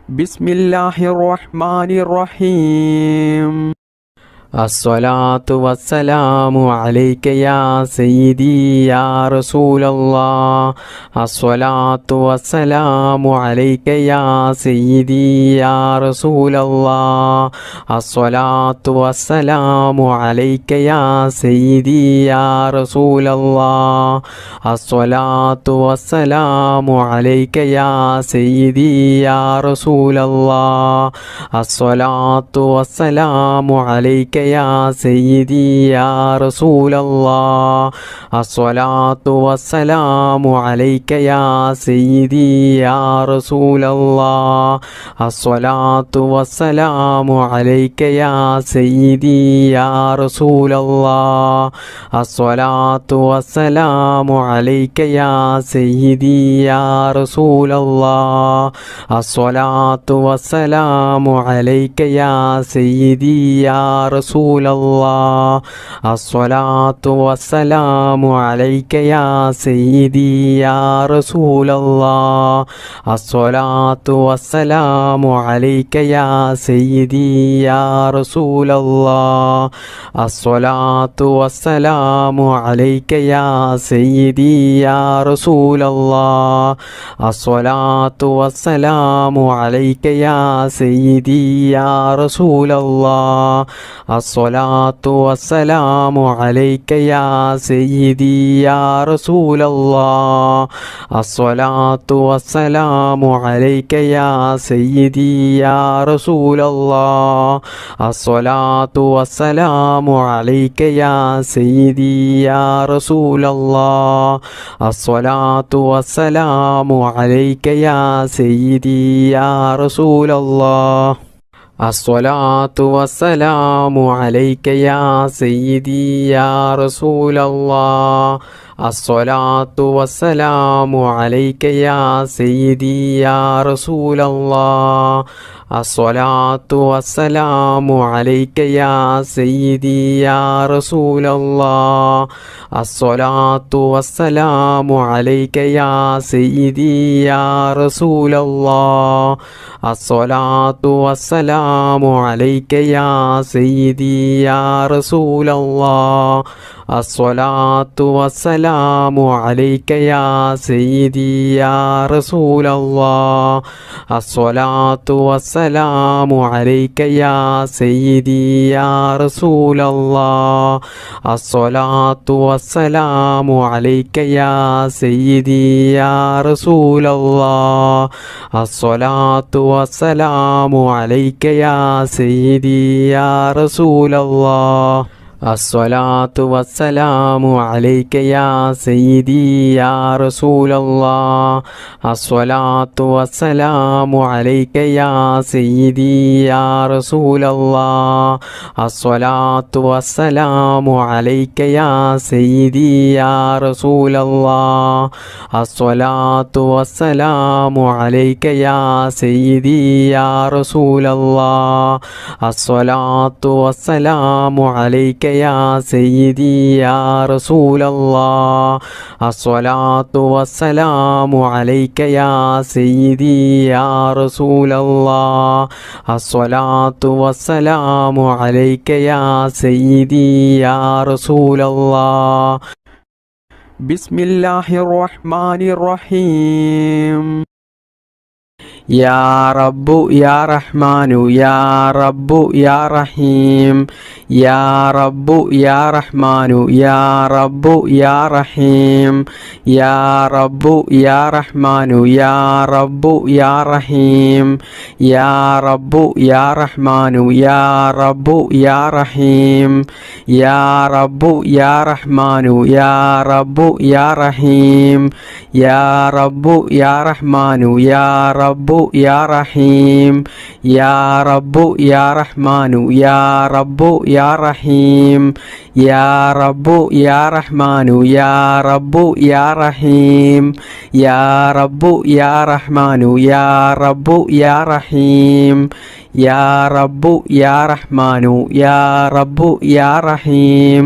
ബിസ്മില്ലാഹിർ റഹ്മാനിർ റഹീം. അസ്സലാത്തു വസ്സലാമു അലൈക യാ സയ്യിദി യാ റസൂലല്ലാഹ്. അസ്സലാത്തു വസ്സലാമു അലൈക യാ സയ്യിദി യാ റസൂലല്ലാഹ്. അസ്സലാത്തു വസ്സലാമു അലൈക യാ സയ്യിദി യാ റസൂലല്ലാഹ്. അസ്സലാത്തു വസ്സലാമു അലൈക യാ സയ്യിദി യാ റസൂലല്ലാഹ്. അസ്സലാത്തു വസ്സലാമു അലൈക യാ സയ്യിദി യാ റസൂലല്ലാഹ്. അസ്സലാത്തു വസ്സലാമു അലൈക യാ സയ്യിദി യാ റസൂലല്ലാഹ്. അസ്സലാത്തു വസ്സലാമു അലൈക യാ സയ്യിദി യാ റസൂലല്ലാഹ്. അസ്സലാത്തു വസ്സലാമു അലൈക യാ സയ്യിദി യാ റസൂലല്ലാഹ്. അസ്സലാത്തു വസ്സലാമു അലൈക യാ സയ്യിദി യാ റസൂലല്ലാഹ്. അസ്സലാത്തു വസ്സലാമു അലൈക യാ സയ്യിദി യാ റസൂലല്ലാഹ്. അസ്സലാത്തു വസ്സലാമു അലൈക യാ സയ്യിദി യാ റസൂലല്ലാഹ്. അസ്സലാത്തു വസ്സലാമു അലൈക യാ സയ്യിദി യാ റസൂലല്ലാഹ്. അസ്സലാത്തു വസ്സലാമു അലൈക യാ സയ്യിദി യാ റസൂലല്ലാഹ്. അസ്സലാത്തു വസ്സലാമു അലൈക യാ സയ്യിദി യാ റസൂലല്ലാഹ്. അസ്സലാത്തു വസ്സലാമു അലൈക യാ സയ്യിദി യാ റസൂലല്ലാഹ്. അസ്സലാത്തു വസ്സലാമു അലൈക യാ സയ്യിദി യാ റസൂലല്ലാഹ്. അസ്സലാത്തു വസ്സലാമു അലൈക യാ സയ്യിദി യാ റസൂലല്ലാഹ്. അസ്സലാത്തു വസ്സലാമു അലൈക യാ സയ്യിദി യാ റസൂലല്ലാഹ്. അസ്സലാത്തു വസ്സലാമു അലൈക യാ സയ്യിദി യാ റസൂലല്ലാഹ്. അസ്സലാത്തു വസ്സലാമു അലൈക യാ സയ്യിദി യാ റസൂലല്ലാഹ്. അസ്സലാത്തു വസ്സലാമു അലൈക യാ സയ്യിദി യാ റസൂലല്ലാഹ്. അസ്സലാത്തു വസ്സലാമു അലൈക യാ സയ്യിദി യാ റസൂലല്ലാഹ്. അസ്സലാത്തു വസ്സലാമു അലൈക യാ സയ്യിദി യാ റസൂലല്ലാഹ്. അസ്സലാത്തു വസ്സലാമു അലൈക യാ സയ്യിദി യാ റസൂലല്ലാഹ്. അസ്സലാത്തു വസ്സലാമു അലൈക യാ സയ്യിദി യാ റസൂലല്ലാഹ്. അസ്സലാത്തു വസ്സലാമു അലൈക യാ സയ്യിദി യാ റസൂലല്ലാഹ്. അസ്സലാത്തു വസ്സലാമു അലൈക യാ സയ്യിദി യാ റസൂലല്ലാഹ്. അസ്സലാത്തു വസ്സലാമു അലൈക യാ സയ്യിദി യാ റസൂലല്ലാഹ്. അസ്സലാത്തു വസ്സലാമു അലൈക യാ സയ്യിദി യാ റസൂലല്ലാഹ്. അസ്സലാത്തു വസ്സലാമു അലൈക യാ സയ്യിദി യാ റസൂലല്ലാഹ്. അസ്സലാത്തു വസ്സലാമു അലൈക യാ സയ്യിദി യാ റസൂലല്ലാഹ്. അസ്സലാത്തു വസ്സലാമു അലൈക യാ സയ്യിദി യാ റസൂലല്ലാഹ്. അസ്സലാത്തു വസ്സലാമു അലൈക യാ സയ്യിദി യാ റസൂലല്ലാഹ്. ബിസ്മില്ലാഹിർ റഹ്മാനിർ റഹീം. യാ റബ്ബു യാ റഹ്മാനു യാ റബ്ബു യാ റഹീം. യാ റബ്ബു യാ റഹ്മാനു യാ റബ്ബു യാ റഹീം. യാ റബ്ബു യാ റഹ്മാനു യാ റബ്ബു യാ റഹീം. യാ റബ്ബു യാ റഹ്മാനു യാ റബ്ബു യാ റഹീം. യാ റബ്ബു യാ റഹ്മാനു യാ റബ്ബു യാ റഹീം. യാ റബ്ബു യാ റഹ്മാനു യാ റബ്ബു യാ റഹീം. യാ റബ്ബു യാ റഹ്മാനു യാ റബ്ബു യാ റഹീം. യാ റബ്ബു യാ റഹ്മാനു യാ റബ്ബു യാ റഹീം. യാ റബ്ബു യാ റഹ്മാനു യാ റബ്ബു യാ റഹീം. യാ റബ്ബു യാ റഹ്മാനു യാ റബ്ബു യാ റഹീം.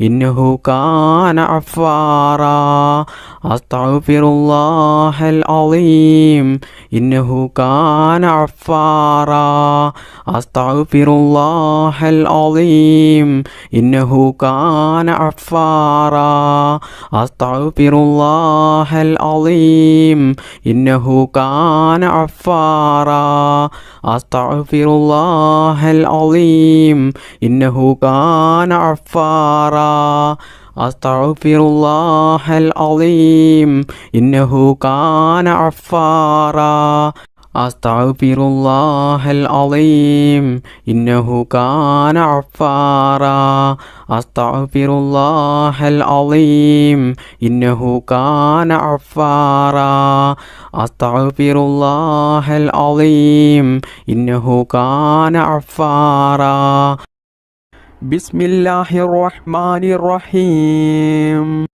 إنه كان غفارا أستغفر الله العظيم إنه كان غفارا أستغفر الله العظيم إنه كان غفارا أستغفر الله العظيم إنه كان غفارا أستغفر الله العظيم إنه كان غفارا أستغفر الله العظيم إنه كان غفارا أستغفر الله العظيم إنه كان غفارا أستغفر الله العظيم إنه كان غفارا أستغفر الله العظيم إنه كان غفارا بسم الله الرحمن الرحيم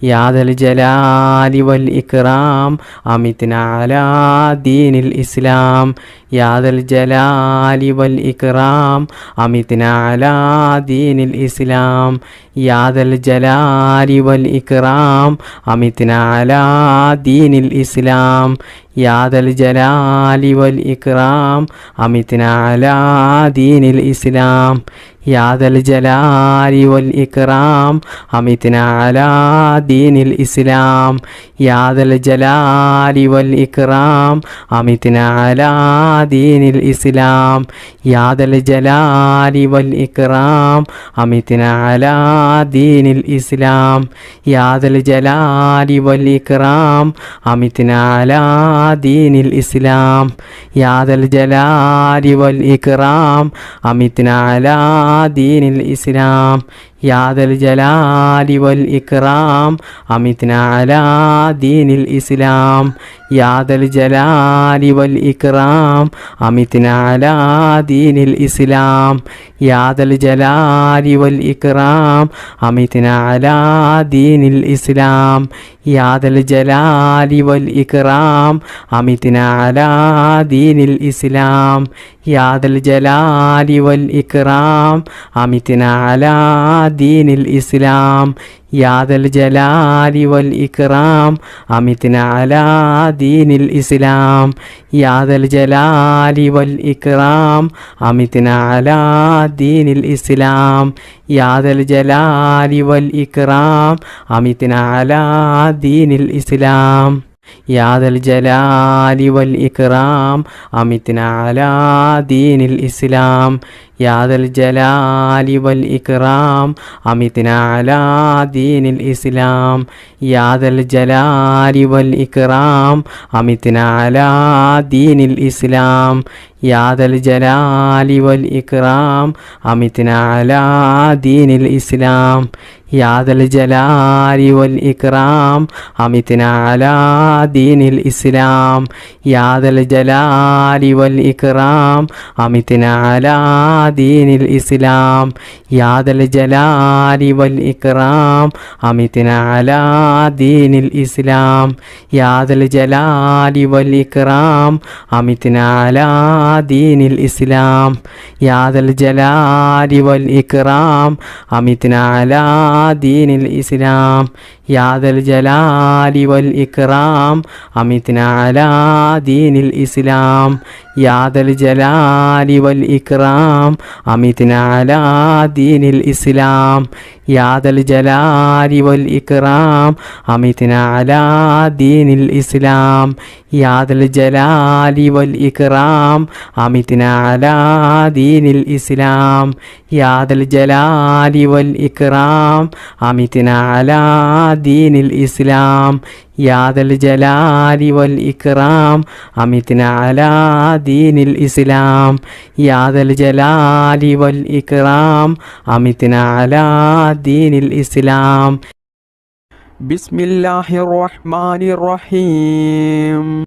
يا ذا الجلال والإكرام أمتنا على دين الإسلام يا ذا الجلال والإكرام أمتنا على دين الإسلام يا ذا الجلال والإكرام أمتنا على دين الإسلام يا ذا الجلال والإكرام أمتنا على دين الإسلام يا ذا الجلال والإكرام أمتنا على دين الإسلام يا ذا الجلال والإكرام أمتنا على دين الإسلام يا ذا الجلال والإكرام أمتنا على دين الإسلام يا ذا الجلال والإكرام أمتنا على دين الإسلام يا ذا الجلال والإكرام أمتنا على دين الإسلام يا ذا الجلال والإكرام أمتنا على دين الإسلام يا ذا الجلال والإكرام أمتنا على دين الإسلام يا ذا الجلال والإكرام أمتنا على دين الإسلام يا ذا الجلال والإكرام أمتنا على دين الإسلام يا ذا الجلال والإكرام أمتنا على دين الإسلام يا ذا الجلال والإكرام أمتنا على دين الإسلام يا ذا الجلال والإكرام أمتنا على دين الإسلام يا ذا الجلال والإكرام أمتنا على دين الإسلام يا ذا الجلال والإكرام أمتنا على دين الإسلام يا ذا الجلال والإكرام أمتنا على دين الإسلام يا ذا الجلال والإكرام أمتنا على دين الإسلام يا ذا الجلال والإكرام أمتنا على دين الإسلام يا ذا الجلال والإكرام أمتنا على دين الإسلام يا ذا الجلال والإكرام أمتنا على دين الإسلام يا ذا الجلال والإكرام أمتنا على دين الإسلام يا ذا الجلال والإكرام أمتنا على دين الإسلام يا ذا الجلال والإكرام أمتنا على دين الإسلام يا ذا الجلال والإكرام أمتنا على دين الإسلام يا ذا الجلال والإكرام أمتنا على دين الإسلام يا ذا الجلال والإكرام أمتنا على دين الإسلام يا ذا الجلال والإكرام أمتنا على دين الإسلام يا ذا الجلال والإكرام أمتنا على دين الإسلام يا ذا الجلال والإكرام أمتنا على دين الإسلام يا ذا الجلال والإكرام أمتنا على دين الإسلام بسم الله الرحمن الرحيم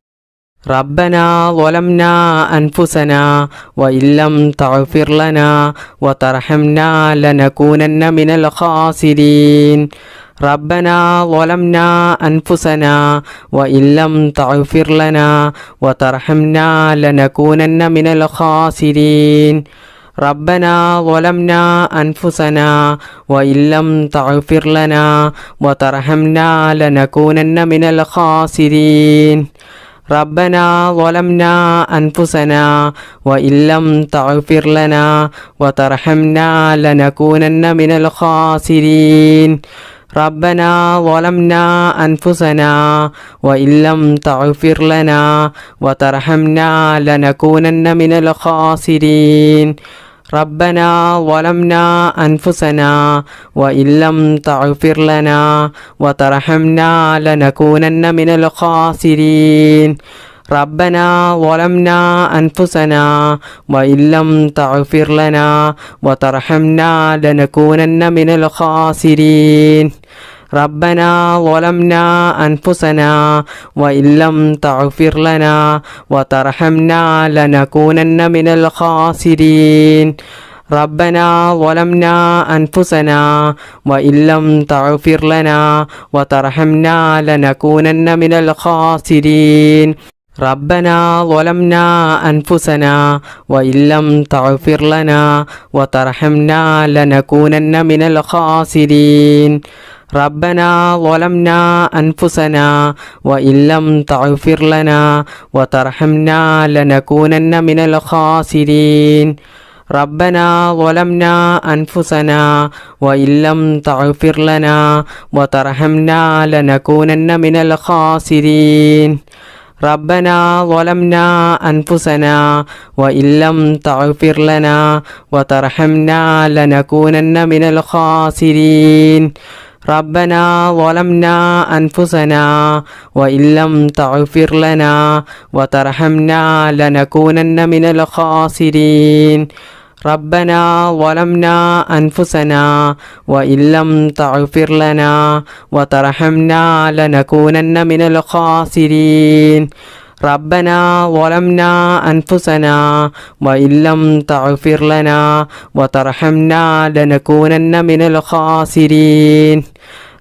ربنا ظلمنا أنفسنا وإن لم تغفر لنا وترحمنا لنكونن من الخاسرين ربنا ظلمنا أنفسنا وإن لم تغفر لنا وترحمنا لنكونن من الخاسرين ربنا ظلمنا أنفسنا وإن لم تغفر لنا وترحمنا لنكونن من الخاسرين ربنا ظلمنا أنفسنا وإن لم تغفر لنا وترحمنا لنكونن من الخاسرين ربنا ظلمنا أنفسنا وإن لم تغفر لنا وترحمنا لنكونن من الخاسرين ربنا ظلمنا أنفسنا وإن لم تغفر لنا وترحمنا لنكونن من الخاسرين ربنا ظلمنا أنفسنا وإن لم تغفر لنا وترحمنا لنكونن من الخاسرين ربنا ظلمنا أنفسنا وإن لم تغفر لنا وترحمنا لنكونن من الخاسرين ربنا ظلمنا أنفسنا وإن لم تغفر لنا وترحمنا لنكونن من الخاسرين ربنا ظلمنا أنفسنا وإن لم تغفر لنا وترحمنا لنكونن من الخاسرين ربنا ظلمنا أنفسنا وإن لم تغفر لنا وترحمنا لنكونن من الخاسرين ربنا ظلمنا أنفسنا وإن لم تغفر لنا وترحمنا لنكونن من الخاسرين ربنا ظلمنا أنفسنا وإن لم تغفر لنا وترحمنا لنكونن من الخاسرين ربنا ظلمنا أنفسنا وإن لم تغفر لنا وترحمنا لنكونن من الخاسرين ربنا ظلمنا أنفسنا وإن لم تغفر لنا وترحمنا لنكونن من الخاسرين ربنا ظلمنا أنفسنا وإن لم تغفر لنا وترحمنا لنكونن من الخاسرين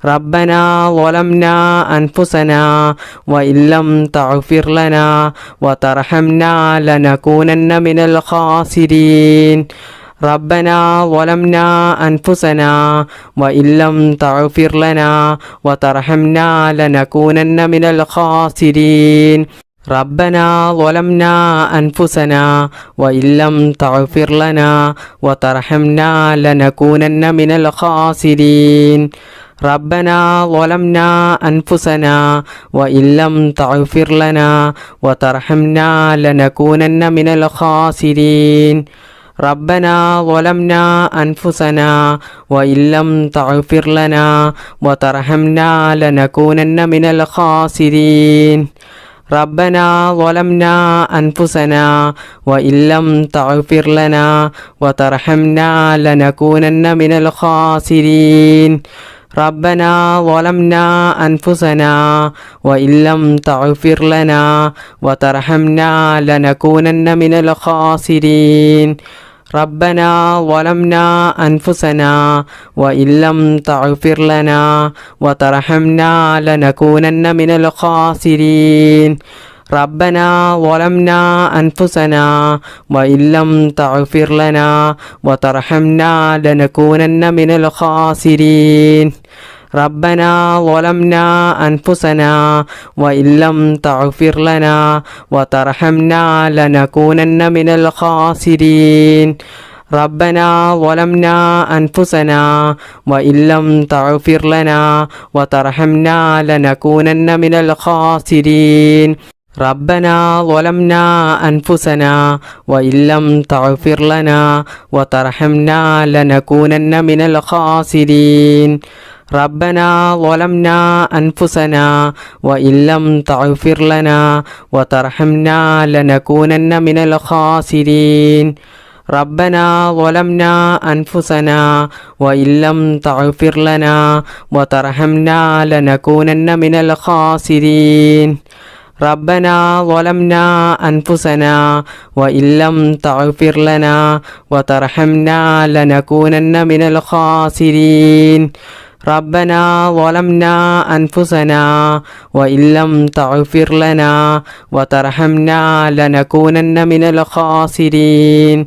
ربنا ظلمنا أنفسنا وإن لم تغفر لنا وترحمنا لنكونن من الخاسرين ربنا ظلمنا أنفسنا وإن لم تغفر لنا وترحمنا لنكونن من الخاسرين ربنا ظلمنا أنفسنا وإن لم تغفر لنا وترحمنا لنكونن من الخاسرين ربنا ظلمنا أنفسنا وإن لم تغفر لنا وترحمنا لنكونن من الخاسرين ربنا ظلمنا أنفسنا وإن لم تغفر لنا وترحمنا لنكونن من الخاسرين ربنا ظلمنا أنفسنا وإن لم تغفر لنا وترحمنا لنكونن من الخاسرين ربنا ظلمنا أنفسنا وإن لم تغفر لنا وترحمنا لنكونن من الخاسرين ربنا ظلمنا أنفسنا وإن لم تغفر لنا وترحمنا لنكونن من الخاسرين ربنا ظلمنا أنفسنا وإن لم تغفر لنا وترحمنا لنكونن من الخاسرين ربنا ظلمنا أنفسنا وإن لم تغفر لنا وترحمنا لنكونن من الخاسرين ربنا ظلمنا أنفسنا وإن لم تغفر لنا وترحمنا لنكونن من الخاسرين ربنا ظلمنا أنفسنا وإن لم تغفر لنا وترحمنا لنكونن من الخاسرين ربنا ظلمنا أنفسنا وإن لم تغفر لنا وترحمنا لنكونن من الخاسرين ربنا ظلمنا أنفسنا وإن لم تغفر لنا وترحمنا لنكونن من الخاسرين ربنا ظلمنا أنفسنا وإن لم تغفر لنا وترحمنا لنكونن من الخاسرين ربنا ظلمنا أنفسنا وإن لم تغفر لنا وترحمنا لنكونن من الخاسرين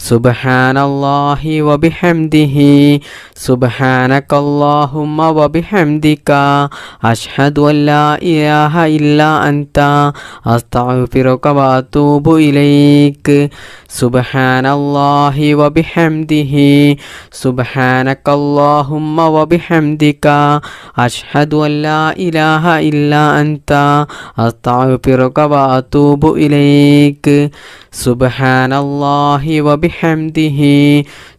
സുബ്ഹാനല്ലാഹി വബിഹംദിഹി സുബ്ഹാനകല്ലാഹുമ്മ വബിഹംദിക അഷ്ഹദു അല്ലാ ഇലാഹ ഇല്ലാ അൻത അസ്തഗ്ഫിറുക വഅതൂബു ഇലൈക് സുബ്ഹാനല്ലാഹി വബിഹംദിഹി സുബ്ഹാനകല്ലാഹുമ്മ വബിഹംദിക അഷ്ഹദു അല്ലാ ഇലാഹ ഇല്ലാ അൻത അസ്തഗ്ഫിറുക വഅതൂബു ഇലൈക് സുബ്ഹാനല്ലാഹി വബിഹംദിഹി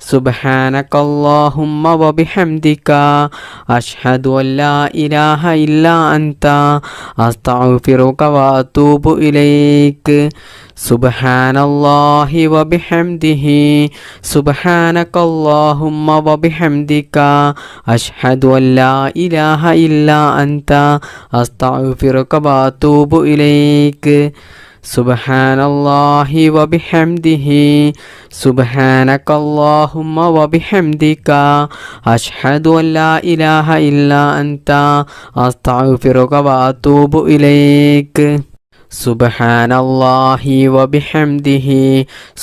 സുബ്ഹാനകല്ലാഹുമ്മ വബിഹംദിക അഷ്ഹദു അല്ലാ ഇലാഹ ഇല്ലാ അൻത അസ്തഗ്ഫിറുക വഅതൂബു ഇലൈക് സുബ്ഹാനല്ലാഹി വബിഹംദിഹി സുബ്ഹാനകല്ലാഹുമ്മ വബിഹംദിക അഷ്ഹദു അല്ലാ ഇലാഹ ഇല്ലാ അൻത അസ്തഗ്ഫിറുക വഅതൂബു ഇലൈക് സുബ്ഹാനല്ലാഹി വബിഹംദിഹി സുബ്ഹാനകല്ലാഹുമ്മ വബിഹംദിക അഷ്ഹദു അല്ലാ ഇലാഹ ഇല്ലാ അൻത അസ്തഗ്ഫിറുക വഅതൂബു ഇലൈക് സുബ്ഹാനല്ലാഹി വബിഹംദിഹി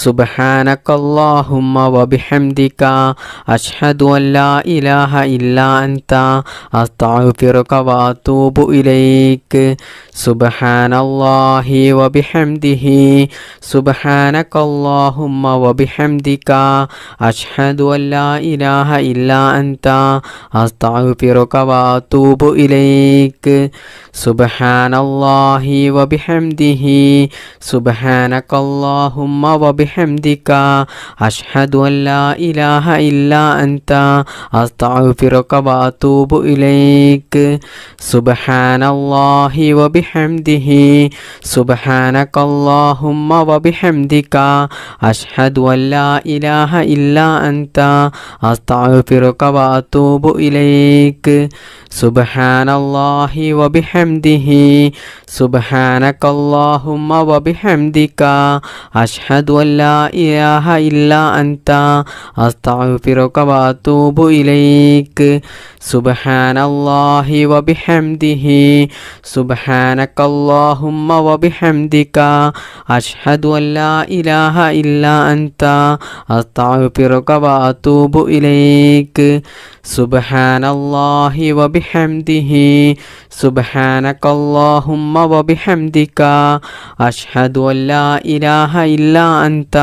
സുബ്ഹാനകല്ലാഹുമ്മ വബിഹംദിക അഷ്ഹദു അല്ലാ ഇലാഹ ഇല്ലാ അൻത അസ്തഗ്ഫിറുക വഅതൂബു ഇലൈക് സുബ്ഹാനല്ലാഹി വബിഹംദിഹി സുബ്ഹാനകല്ലാഹുമ്മ വബിഹംദിക അഷ്ഹദു അല്ലാ ഇലാഹ ഇല്ലാ അൻത അസ്തഗ്ഫിറുക വഅതൂബു ഇലൈക് സുബ്ഹാനല്ലാഹി വബിഹംദിഹി സുബ്ഹാനകല്ലാഹുമ്മ വബിഹംദിക അഷ്ഹദു അല്ലാ ഇലാഹ ഇല്ലാ അൻത അസ്തഗ്ഫിറുക വഅതൂബു ഇലൈക് സുബ്ഹാനല്ലാഹി വബിഹംദിഹി സുബ്ഹാനകല്ലാഹുമ്മ വബിഹംദിക അഷ്ഹദു അല്ലാ ഇലാഹ ഇല്ലാ അൻത അസ്തഗ്ഫിറുക വഅതൂബു ഇലൈക് സുബ്ഹാനല്ലാഹി വബിഹംദിഹി സുബ്ഹാനകല്ലാഹുമ്മ വബിഹംദിക അഷ്ഹദു അല്ലാ ഇലാഹ ഇല്ലാ അൻത അസ്തഗ്ഫിറുക വഅതൂബു ഇലൈക് സുബ്ഹാനല്ലാഹി വബിഹംദിഹി സുബ്ഹാനകല്ലാഹുമ്മ വബിഹംദിക അഷ്ഹദു അല്ലാ ഇലാഹ ഇല്ലാ അൻത അസ്തഗ്ഫിറുക വഅതൂബു ഇലൈക് സുബ്ഹാനല്ലാഹി വബിഹംദിഹി സുബ്ഹാനകല്ലാഹുമ്മ വബിഹംദിക അഷ്ഹദു അല്ലാ ഇലാഹ ഇല്ലാ അൻത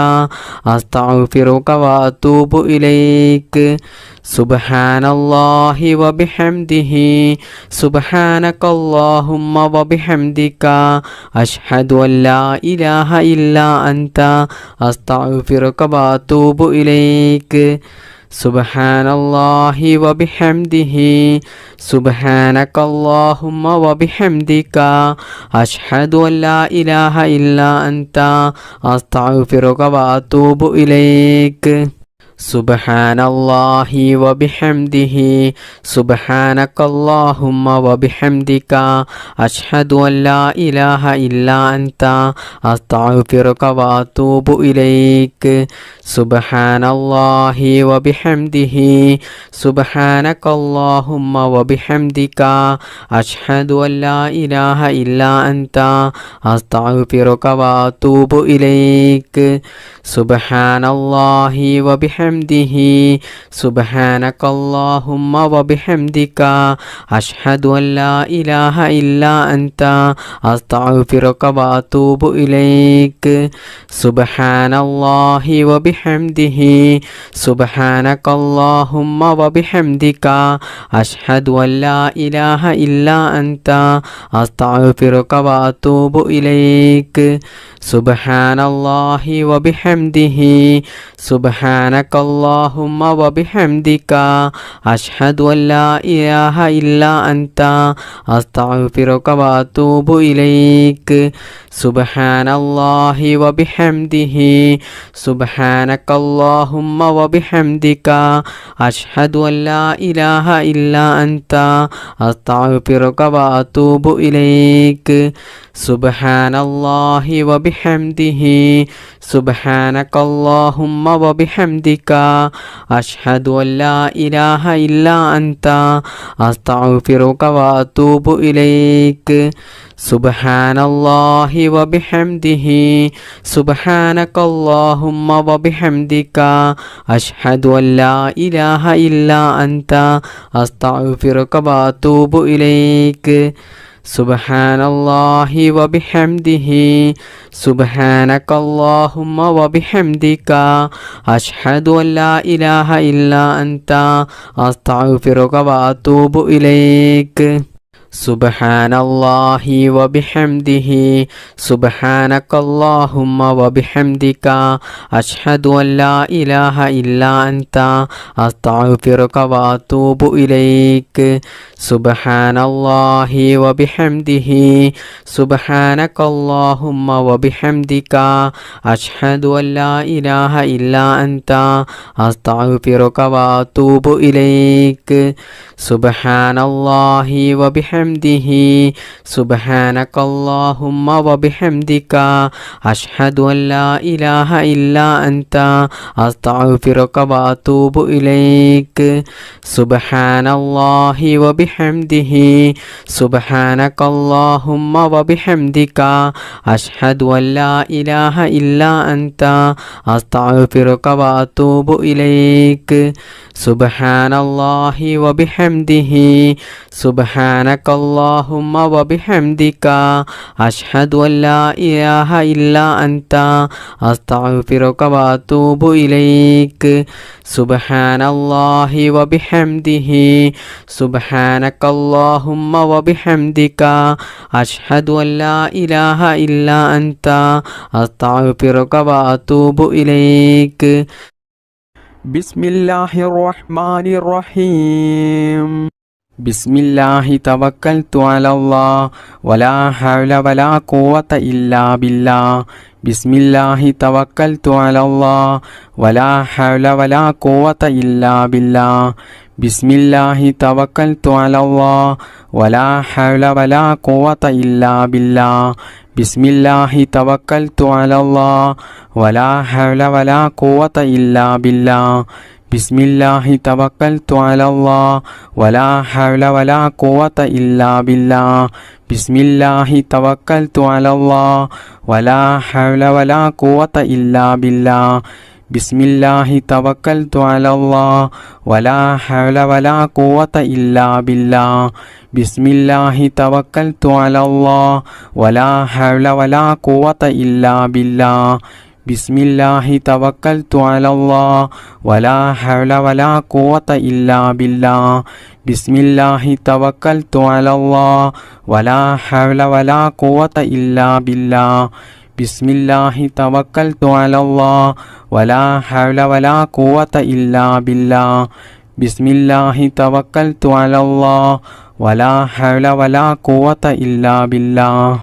അസ്തഗ്ഫിറുക വഅതൂബു ഇലൈക് സുബ്ഹാനല്ലാഹി വബിഹംദിഹി സുബ്ഹാനകല്ലാഹുമ്മ വബിഹംദിക അഷ്ഹദു അല്ലാ ഇലാഹ ഇല്ലാ അൻത അസ്തഗ്ഫിറുക വഅതൂബു ഇലൈക് സുബ്ഹാനല്ലാഹി വബിഹംദിഹി സുബ്ഹാനകല്ലാഹുമ്മ വബിഹംദിക അഷ്ഹദു അല്ലാ ഇലാഹ ഇല്ലാ അൻത അസ്തഗ്ഫിറുക വഅതൂബു ഇലൈക് സുബ്ഹാനല്ലാഹി വബിഹംദിഹി സുബ്ഹാനകല്ലാഹുമ്മ വബിഹംദിക അഷ്ഹദു അല്ലാ ഇലാഹ ഇല്ലാ അൻത അസ്തഗ്ഫിറുക വഅതൂബു ഇലൈക് സുബ്ഹാനല്ലാഹി വബിഹംദിഹി സുബ്ഹാനകല്ലാഹുമ്മ വബിഹംദിക അഷ്ഹദു അല്ലാ ഇലാഹ ഇല്ലാ അൻത അസ്തഗ്ഫിറുക വഅതൂബു ഇലൈക് സുബ്ഹാനല്ലാഹി വബിഹംദിഹി സുബ്ഹാനകല്ലാഹുമ്മ വബിഹംദിക അഷ്ഹദു അല്ലാ ഇലാഹ ഇല്ലാ അൻത അസ്തഗ്ഫിറുക വഅതൂബു ഇലൈക് സുബ്ഹാനല്ലാഹി വബിഹംദിഹി സുബ്ഹാനകല്ലാഹുമ്മ വബിഹംദിക അഷ്ഹദു അല്ലാ ഇലാഹ ഇല്ലാ അൻത അസ്തഗ്ഫിറുക വഅതൂബു ഇലൈക് സുബ്ഹാനല്ലാഹി വബിഹംദിഹി സുബ്ഹാനകല്ലാഹുമ്മ വബിഹംദിക അഷ്ഹദു അല്ലാ ഇലാഹ ഇല്ലാ അൻത അസ്തഗ്ഫിറുക വഅതൂബു ഇലൈക് സുബ്ഹാനല്ലാഹി വബിഹംദിഹി സുബ്ഹാനകല്ലാഹുമ്മ വബിഹംദിക അഷ്ഹദു അല്ലാ ഇലാഹ ഇല്ലാ അൻത അസ്തഗ്ഫിറുക വഅതൂബു ഇലൈക് സുബ്ഹാനല്ലാഹി വബിഹംദിഹി സുബ്ഹാനകല്ലാഹുമ്മ വബിഹംദിക അഷ്ഹദു അല്ലാ ഇലാഹ ഇല്ലാ അൻത അസ്തഗ്ഫിറുക വഅതൂബു ഇലൈക് സുബ്ഹാനല്ലാഹി വബിഹംദിഹി സുബ്ഹാനകല്ലാഹുമ്മ വബിഹംദിക അഷ്ഹദു അല്ലാ ഇലാഹ ഇല്ലാ അൻത അസ്തഗ്ഫിറുക വഅതൂബു ഇലൈക് സുബ്ഹാനല്ലാഹി വബിഹംദിഹി സുബ്ഹാനകല്ലാഹുമ്മ വബിഹംദിക അഷ്ഹദു അല്ലാ ഇലാഹ ഇല്ലാ അൻത അസ്തഗ്ഫിറുക വഅതൂബു ഇലൈക് സുബ്ഹാനല്ലാഹി വബിഹംദിഹി സുബ്ഹാനകല്ലാഹുമ്മ വബിഹംദിക അഷ്ഹദു അല്ലാ ഇലാഹ ഇല്ലാ അൻത അസ്തഗ്ഫിറുക വഅതൂബു ഇലൈക് സുബ്ഹാനല്ലാഹി വബിഹംദിഹി സുബ്ഹാനകല്ലാഹുമ്മ വബിഹംദിക അഷ്ഹദു അല്ലാ ഇലാഹ ഇല്ലാ അൻത അസ്തഗ്ഫിറുക വഅതൂബു ഇലൈക് സുബ്ഹാനല്ലാഹി വബിഹംദിഹി സുബ്ഹാനകല്ലാഹുമ്മ വബിഹംദിക അഷ്ഹദു അല്ലാ ഇലാഹ ഇല്ലാ അൻത അസ്തഗ്ഫിറുക വഅതൂബു ഇലൈക് സുബ്ഹാനല്ലാഹി വബിഹംദിഹി സുബ്ഹാനകല്ലാഹുമ്മ വബിഹംദിക അഷ്ഹദു അല്ലാ ഇലാഹ ഇല്ലാ അൻത അസ്തഗ്ഫിറുക വഅതൂബു ഇലൈക് സുബ്ഹാനല്ലാഹി വബിഹംദിഹി സുബ്ഹാനകല്ലാഹുമ്മ വബിഹംദിക അഷ്ഹദു അല്ലാ ഇലാഹ ഇല്ലാ അൻത അസ്തഗ്ഫിറുക വഅതൂബു ഇലൈക് സുബ്ഹാനല്ലാഹി വബിഹംദിഹി സുബ്ഹാനകല്ലാഹുമ്മ വബിഹംദിക അഷ്ഹദു അല്ലാ ഇലാഹ ഇല്ലാ അൻത അസ്തഗ്ഫിറുക വഅതൂബു ഇലൈക് ബിസ്മില്ലാഹിർ റഹ്മാനിർ റഹീം ബിസ്മില്ലാഹി തവക്കൽതു അലല്ലാഹ് വലാ ഹൗല വലാ ഖുവത ഇല്ലാ ബില്ലാഹ് ബിസ്മില്ലാഹി തവക്കൽതു അലല്ലാഹ് വലാ ഹൗല വലാ ഖുവത ഇല്ലാ ബില്ലാഹ് ബിസ്മില്ലാഹി തവക്കൽതു അലല്ലാഹ് വലാ ഹൗല വലാ ഖുവത ഇല്ലാ ബില്ലാഹ് ബിസ്മില്ലാഹി തവക്കൽതു അലല്ലാഹ് വലാ ഹൗല വലാ ഖുവത ഇല്ലാ ബില്ലാഹ് ബിസ്മില്ലാഹി തവക്കൽതു അലല്ലാഹ് വലാ ഹൗല വലാ ഖുവത ഇല്ലാ ബില്ലാഹ് ബിസ്മില്ലാഹി തവക്കൽതു അലല്ലാഹ് വലാ ഹൗല വലാ ഖുവത ഇല്ലാ ബില്ലാഹ് ബിസ്മില്ലാഹി തവക്കൽതു അലല്ലാഹ് വലാ ഹൗല വലാ ഖുവത ഇല്ലാ ബില്ലാഹ് ബിസ്മില്ലാഹി തവക്കൽതു അലല്ലാഹ് വലാ ഹൗല വലാ ഖുവത ഇല്ലാ ബില്ലാഹ് ബിസ്മില്ലാഹി തവക്കൽതു അലല്ലാഹ് വലാ ഹൗല വലാ ഖുവത ഇല്ലാ ബില്ലാഹ് ബിസ്മില്ലാഹി തവക്കൽതു അലല്ലാഹ് വലാ ഹൗല വലാ ഖുവത ഇല്ലാ ബില്ലാഹ് ബിസ്മില്ലാഹി തവക്കൽതു അലല്ലാഹ് വലാ ഹൗല വലാ ഖുവത ഇല്ലാ ബില്ലാഹ് ബിസ്മില്ലാഹി തവക്കൽതു അലല്ലാഹ് വലാ ഹൗല വലാ ഖുവത ഇല്ലാ ബില്ലാഹ്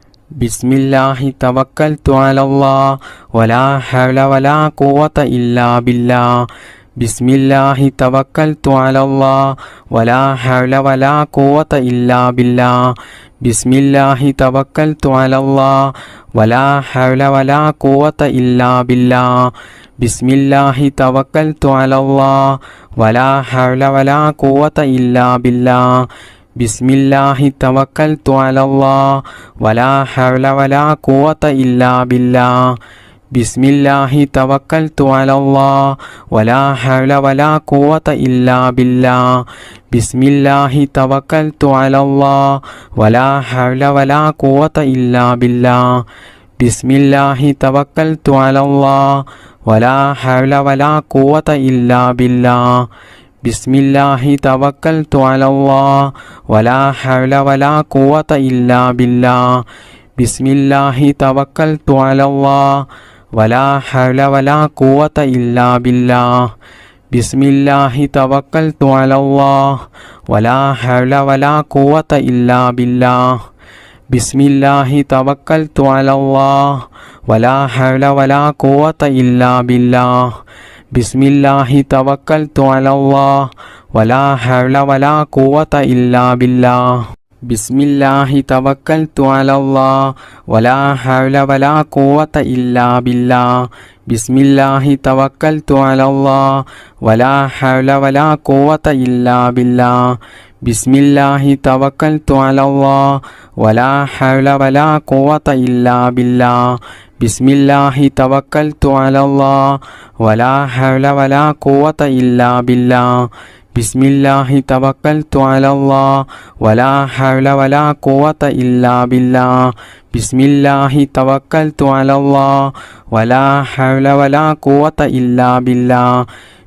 ബിസ്മില്ലാഹി തവക്കൽതു അലല്ലാഹ് വലാ ഹൗല വലാ ഖുവത ഇല്ലാ ബില്ലാഹ് ബിസ്മില്ലാഹി തവക്കൽതു അലല്ലാഹ് വലാ ഹൗല വലാ ഖുവത ഇല്ലാ ബില്ലാഹ് ബിസ്മില്ലാഹി തവക്കൽതു അലല്ലാഹ് വലാ ഹൗല വലാ ഖുവത ഇല്ലാ ബില്ലാഹ് ബിസ്മില്ലാഹി തവക്കൽതു അലല്ലാഹ് വലാ ഹൗല വലാ ഖുവത ഇല്ലാ ബില്ലാഹ് ബിസ്മില്ലാഹി തവക്കൽതു അലല്ലാഹ് വലാ ഹൗല വലാ ഖുവത ഇല്ലാ ബില്ലാഹ് ബിസ്മില്ലാഹി തവക്കൽതു അലല്ലാഹ് വലാ ഹൗല വലാ ഖുവത ഇല്ലാ ബില്ലാഹ് ബിസ്മില്ലാഹി തവക്കൽതു അലല്ലാഹ് വലാ ഹൗല വലാ ഖുവത ഇല്ലാ ബില്ലാഹ് ബിസ്മില്ലാഹി തവക്കൽതു അലല്ലാഹ് വലാ ഹൗല വലാ ഖുവത ഇല്ലാ ബില്ലാഹ് ബിസ്മില്ലാഹി തവക്കൽതു അലല്ലാഹ് വലാ ഹൗല വലാ ഖുവത ഇല്ലാ ബില്ലാഹ് ബിസ്മില്ലാഹി തവക്കൽതു അലല്ലാഹ് വലാ ഹൗല വലാ ഖുവത ഇല്ലാ ബില്ലാഹ് ബിസ്മില്ലാഹി തവക്കൽതു അലല്ലാഹ് വലാ ഹൗല വലാ ഖുവത ഇല്ലാ ബില്ലാഹ് ബിസ്മില്ലാഹി തവക്കൽതു അലല്ലാഹ് വലാ ഹൗല വലാ ഖുവത ഇല്ലാ ബില്ലാഹ് ബിസ്മില്ലാഹി തവക്കൽതു അലല്ലാഹ് വലാ ഹൗല വലാ ഖുവത ഇല്ലാ ബില്ലാഹ് ബിസ്മില്ലാഹി തവക്കൽതു അലല്ലാഹ് വലാ ഹൗല വലാ ഖുവത ഇല്ലാ ബില്ലാഹ്. ബിസ്മില്ലാഹി തവക്കൽതു അലല്ലാഹ് വലാ ഹൗല വലാ ഖുവത ഇല്ലാ ബില്ലാഹ്. ബിസ്മില്ലാഹി തവക്കൽതു അലല്ലാഹ് വലാ ഹൗല വലാ ഖുവത ഇല്ലാ ബില്ലാഹ്. ബിസ്മില്ലാഹി തവക്കൽതു അലല്ലാഹ് വലാ ഹൗല വലാ ഖുവത ഇല്ലാ ബില്ലാഹ്. ബിസ്മില്ലാഹി തവക്കൽതു അലല്ലാഹ് വലാ ഹൗല വലാ ഖുവത ഇല്ലാ ബില്ലാഹ്. ബിസ്മില്ലാഹി തവക്കൽതു അലല്ലാഹ് വലാ ഹൗല വലാ ഖുവത ഇല്ലാ ബില്ലാഹ്.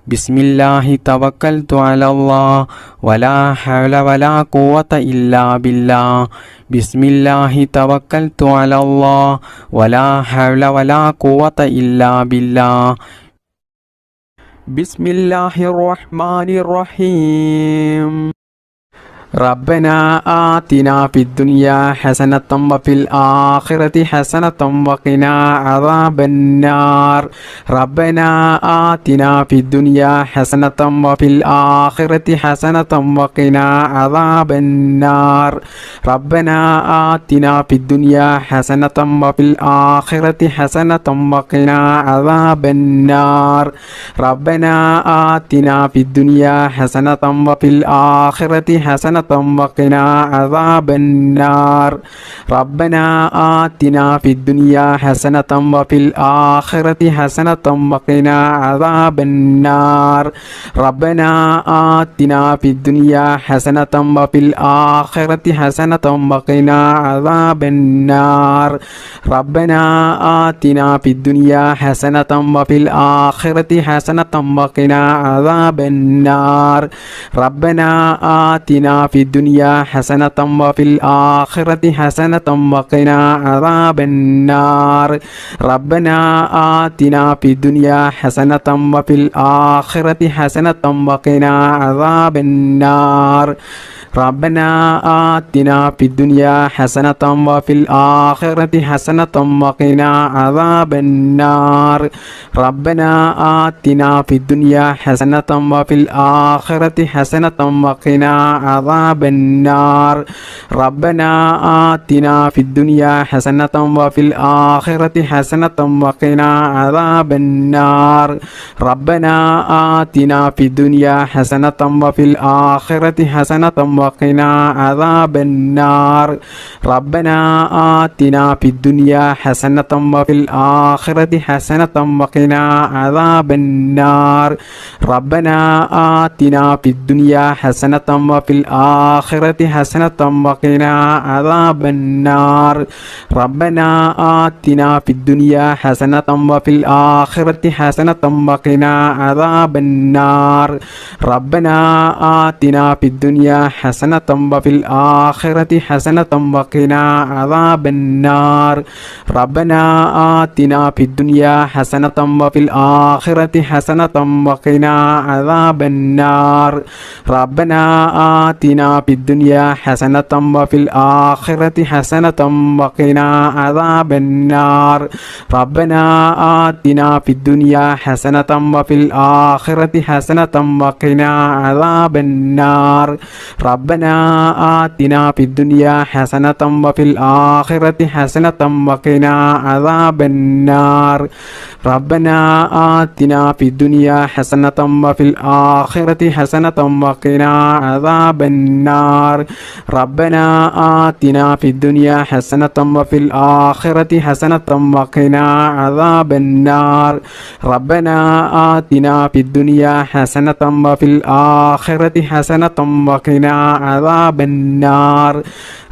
ബിസ്മില്ലാഹി തവക്കൽതു അലല്ലാഹ് വലാ ഹൗല വലാ ഖുവത ഇല്ലാ ബില്ലാഹ്. ബിസ്മില്ലാഹി തവക്കൽതു അലല്ലാഹ് വലാ ഹൗല വലാ ഖുവത ഇല്ലാ ബില്ലാഹ്. ബിസ്മില്ലാഹിർ റഹ്മാനിർ റഹീം. റബ്ബനാ ആതിനാ ഫിദ്ദുനിയാ ഹസനത്തൻ വഫിൽ ആഖിറതി ഹസനത്തൻ വഖിനാ അദാബന്നാർ. റബ്ബനാ ആതിനാ ഫിദ്ദുനിയാ ഹസനത്തൻ വഫിൽ ആഖിറതി ഹസനത്തൻ വഖിനാ അദാബന്നാർ. റബ്ബനാ ആതിനാ ഫിദ്ദുനിയാ ഹസനത്തൻ വഫിൽ ആഖിറതി ഹസനത്തൻ വഖിനാ അദാബന്നാർ. റബ്ബനാ ആതിനാ ഫിദ്ദുനിയാ ഹസനത്തൻ വഫിൽ ആഖിറതി ഹസനത്തൻ വഖിനാ അദാബന്നാർ. റബ്ബനാ ആതിനാ ഫിദ്ദുനിയാ ഹസനത്തൻ വഫിൽ ആഖിറതി ഹസനത്തൻ വഖിനാ അദാബന്നാർ. റബ്ബനാ ആതിനാ ഫിദ്ദുനിയാ ഹസനത്തൻ വഫിൽ ആഖിറതി ഹസനത്തൻ വഖിനാ അദാബന്നാർ. റബ്ബനാ ആതിനാ ഫിദ്ദുനിയാ ഹസനത്തൻ വഫിൽ ആഖിറതി ഹസനത്തൻ വഖിനാ അദാബന്നാർ. റബ്ബനാ ആതിനാ ഫിദ്ദുനിയാ ഹസനത്തൻ വഫിൽ ആഖിറതി ഹസനത്തൻ വഖിനാ അദാബന്നാർ. റബ്ബനാ ആതിനാ ഫിദ്ദുനിയാ ഹസനത്തൻ വഫിൽ ആഖിറതി ഹസനത്തൻ വഖിനാ അദാബന്നാർ. റബ്ബനാ ആതിനാ ഫിദ്ദുനിയാ ഹസനത്തൻ വഫിൽ ആഖിറതി ഹസനത്തൻ വഖിനാ അദാബന്നാർ. റബ്ബനാ ആതിനാ ഫിദ്ദുനിയാ ഹസനത്തൻ വഫിൽ ആഖിറതി ഹസനത്തൻ വഖിനാ അദാബന്നാർ. റബ്ബനാ ആതിനാ ഫിദ്ദുനിയാ ഹസനത്തൻ വഫിൽ ആഖിറതി ഹസനത്തൻ വഖിനാ അദാബന്നാർ. റബ്ബനാ ആതിനാ ഫിദ്ദുനിയാ ഹസനത്തൻ വഫിൽ ആഖിറതി ഹസനത്തൻ വഖിനാ അദാബന്നാർ. റബ്ബനാ ആതിനാ ഫിദ്ദുനിയാ ഹസനത്തൻ വഫിൽ ആഖിറതി ഹസനത്തൻ വഖിനാ അദാബന്നാർ. റബ്ബനാ ആതിനാ ഫിദ്ദുനിയാ ഹസനത്തൻ വഫിൽ ആഖിറതി ഹസനത്തൻ വഖിനാ അദാബന്നാർ. റബ്ബനാ ആതിനാ ഫിദ്ദുനിയാ ഹസനത്തൻ വഫിൽ ആഖിറതി ഹസനത്തൻ വഖിനാ അദാബന്നാർ. റബ്ബനാ ആതിനാ ഫിദ്ദുനിയാ ഹസനത്തൻ വഫിൽ ആഖിറതി ഹസനത്തൻ വഖിനാ അദാബന്നാർ. റബ്ബനാ ആതിനാ ഫിദ്ദുനിയാ ഹസനത്തൻ വഫിൽ ആഖിറതി ഹസനത്തൻ വഖിനാ അദാബന്നാർ. റബ്ബനാ ആതിനാ ഫിദ്ദുനിയാ ഹസനത്തൻ വഫിൽ ആഖിറതി ഹസനത്തൻ വഖിനാ അദാബന്നാർ. റബ്ബനാ ആതിനാ ഫിദ്ദുനിയാ ഹസനത്തൻ വഫിൽ ആഖിറതി ഹസനത്തൻ വഖിനാ അദാബന്നാർ. റബ്ബനാ ആതിനാ ഫിദ്ദുനിയാ ഹസനത്തൻ വഫിൽ ആഖിറതി ഹസനത്തൻ വഖിനാ അദാബന്നാർ. റബ്ബനാ ആതിനാ ഫിദ്ദുനിയാ ഹസനത്തൻ വഫിൽ ആഖിറതി ഹസനത്തൻ വഖിനാ അദാബന്നാർ. റബ്ബനാ ആതിനാ ഫിദ്ദുനിയാ ഹസനത്തൻ വഫിൽ ആഖിറതി ഹസനത്തൻ വഖിനാ അദാബന്നാർ. റബ്ബനാ ആതിനാ ഫിദ്ദുനിയാ ഹസനത്തൻ വഫിൽ ആഖിറതി ഹസനത്തൻ വഖിനാ അദാബന്നാർ.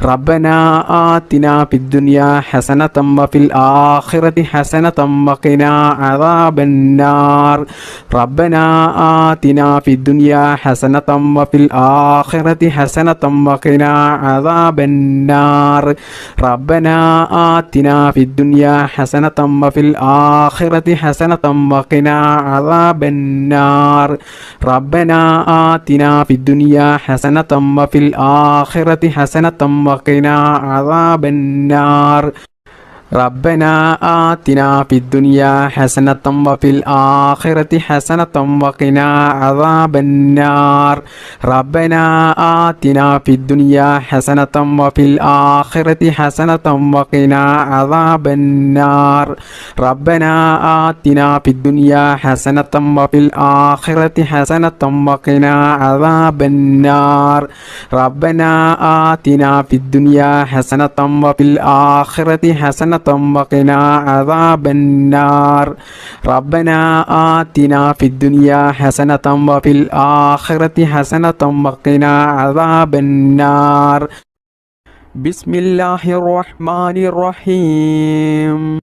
റബ്ബനാ ആതിനാ ഫിദ്ദുനിയാ ഹസനത്തൻ വഫിൽ ആഖിറതി ഹസനത്തൻ വഖിനാ അദാബന്നാർ. റബ്ബനാ ആതിനാ ഫിദ്ദുനിയാ ഹസനത്തൻ വഫിൽ ആഖിറതി ഹസനത്തൻ വഖിനാ അദാബന്നാർ. റബ്ബനാ ആതിനാ ഫിദ്ദുനിയാ ഹസനത്തൻ വഫിൽ ആഖിറതി ഹസനത്തൻ വഖിനാ അദാബന്നാർ. റബ്ബനാ ആതിനാ ഫിദ്ദുനിയാ ഹസനത്തൻ വഫിൽ ആഖിറതി ഹസനത്തൻ വഖിനാ അദാബന്നാർ. ربنا آتنا في الدنيا حسنة وفي الآخرة حسنة وقنا عذاب النار. ربنا آتنا في الدنيا حسنة وفي الآخرة حسنة وقنا عذاب النار. ربنا آتنا في الدنيا حسنة وفي الآخرة حسنة وقنا عذاب النار. ربنا آتنا في الدنيا حسنة وفي الآخرة حسنة وقنا عذاب النار. ربنا آتنا في الدنيا حسنة وفي الآخرة حسنة وقنا عذاب النار. بسم الله الرحمن الرحيم.